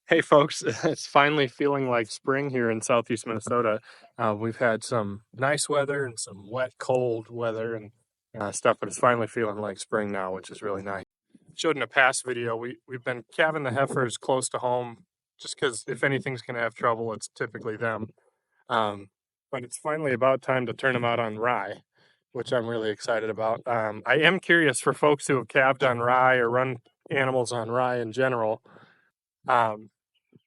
Hey folks, it's finally feeling like spring here in southeast Minnesota. We've had some nice weather and some wet, cold weather and stuff, but it's finally feeling like spring now, which is really nice. Showed in a past video, we've been calving the heifers close to home just because if anything's going to have trouble, it's typically them. Um, but it's finally about time to turn them out on rye, which I'm really excited about. I am curious for folks who have calved on rye or run animals on rye in general. Um,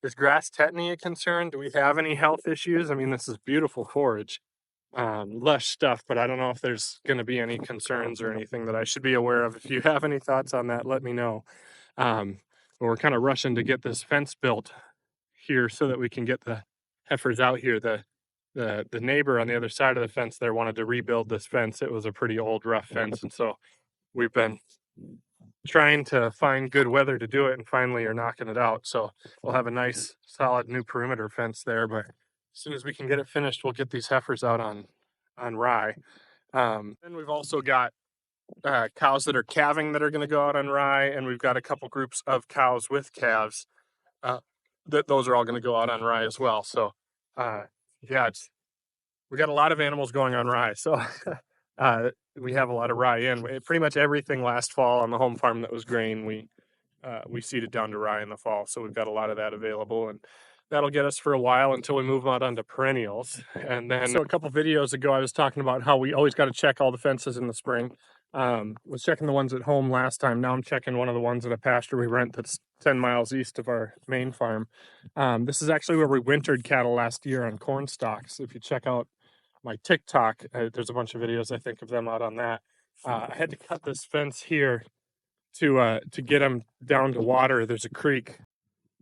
is grass tetany a concern? Do we have any health issues? I mean, this is beautiful forage, lush stuff, but I don't know if there's going to be any concerns or anything that I should be aware of. If you have any thoughts on that, let me know. Um, but we're kind of rushing to get this fence built here so that we can get the heifers out here. The neighbor on the other side of the fence there wanted to rebuild this fence. It was a pretty old, rough fence, and so we've been trying to find good weather to do it, and finally are knocking it out. So we'll have a nice solid new perimeter fence there, but as soon as we can get it finished, we'll get these heifers out on rye. Then we've also got cows that are calving that are going to go out on rye, and we've got a couple groups of cows with calves that those are all going to go out on rye as well. So uh, yeah, we got a lot of animals going on rye. So we have a lot of rye in. Pretty much everything last fall on the home farm that was grain, we seeded down to rye in the fall. So we've got a lot of that available, and that'll get us for a while until we move on to perennials. And then, so a couple videos ago, I was talking about how we always got to check all the fences in the spring. Was checking the ones at home last time. Now I'm checking one of the ones at a pasture we rent that's 10 miles east of our main farm. This is actually where we wintered cattle last year on corn stalks. If you check out my TikTok, there's a bunch of videos I think of them out on that. I had to cut this fence here to get them down to water. There's a creek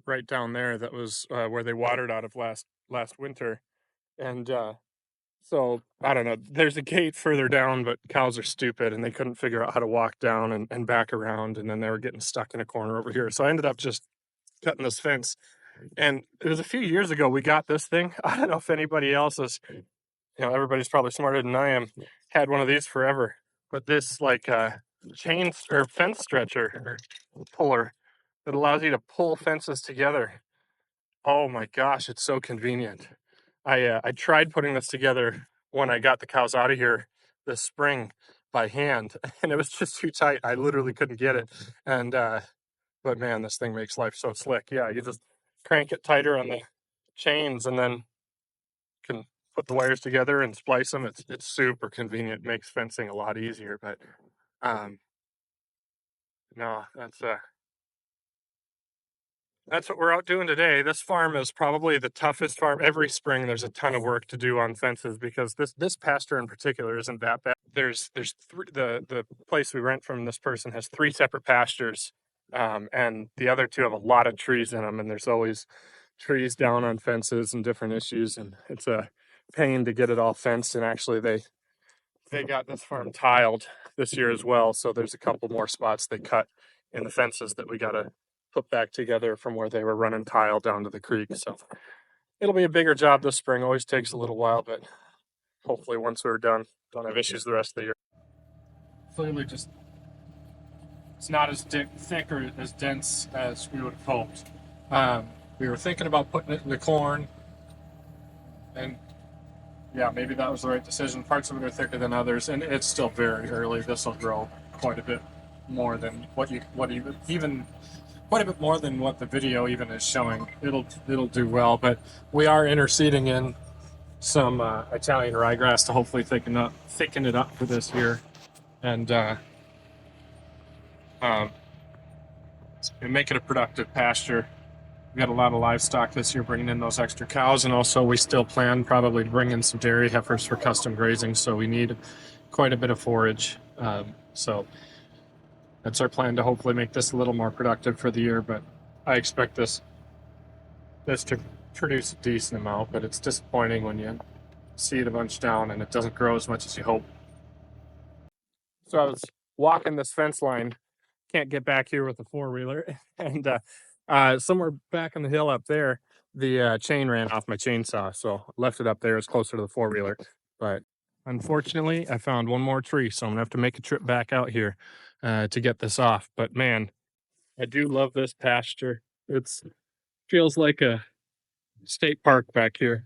right down there that was where they watered out of last winter, and so I don't know. There's a gate further down, but cows are stupid and they couldn't figure out how to walk down and back around, and then they were getting stuck in a corner over here. So I ended up just cutting this fence. And it was a few years ago we got this thing. I don't know if anybody else is, everybody's probably smarter than I am, had one of these forever. But this like chain or fence stretcher or puller that allows you to pull fences together. Oh my gosh, it's so convenient. I tried putting this together when I got the cows out of here this spring by hand, and it was just too tight. I literally couldn't get it. And but man, this thing makes life so slick. Yeah, you just crank it tighter on the chains, and then can put the wires together and splice them. It's super convenient. Makes fencing a lot easier. But um, no, that's what we're out doing today. This farm is probably the toughest farm. Every spring, there's a ton of work to do on fences because this pasture in particular isn't that bad. There's three, the place we rent from this person has three separate pastures, and the other two have a lot of trees in them, and there's always trees down on fences and different issues, and it's a pain to get it all fenced. And actually, they got this farm tiled this year as well, so there's a couple more spots they cut in the fences that we got to put back together from where they were running tile down to the creek. So it'll be a bigger job this spring. Always takes a little while, but hopefully once we're done, don't have issues the rest of the year. Clearly, just it's not as thick or as dense as we would have hoped. We were thinking about putting it in the corn, and yeah, maybe that was the right decision. Parts of it are thicker than others, and it's still very early. This will grow quite a bit more than what even quite a bit more than what the video even is showing. It'll do well, but we are interseeding in some Italian ryegrass to hopefully thicken it up for this year, and make it a productive pasture. We got a lot of livestock this year, bringing in those extra cows, and also we still plan probably to bring in some dairy heifers for custom grazing. So we need quite a bit of forage. So that's our plan to hopefully make this a little more productive for the year. But I expect this to produce a decent amount. But it's disappointing when you seed a bunch down and it doesn't grow as much as you hope. So I was walking this fence line. Can't get back here with a four-wheeler, and somewhere back on the hill up there, the chain ran off my chainsaw, so I left it up there. It's closer to the four-wheeler, but unfortunately, I found one more tree, so I'm gonna have to make a trip back out here to get this off. But man, I do love this pasture. It's Feels like a state park back here.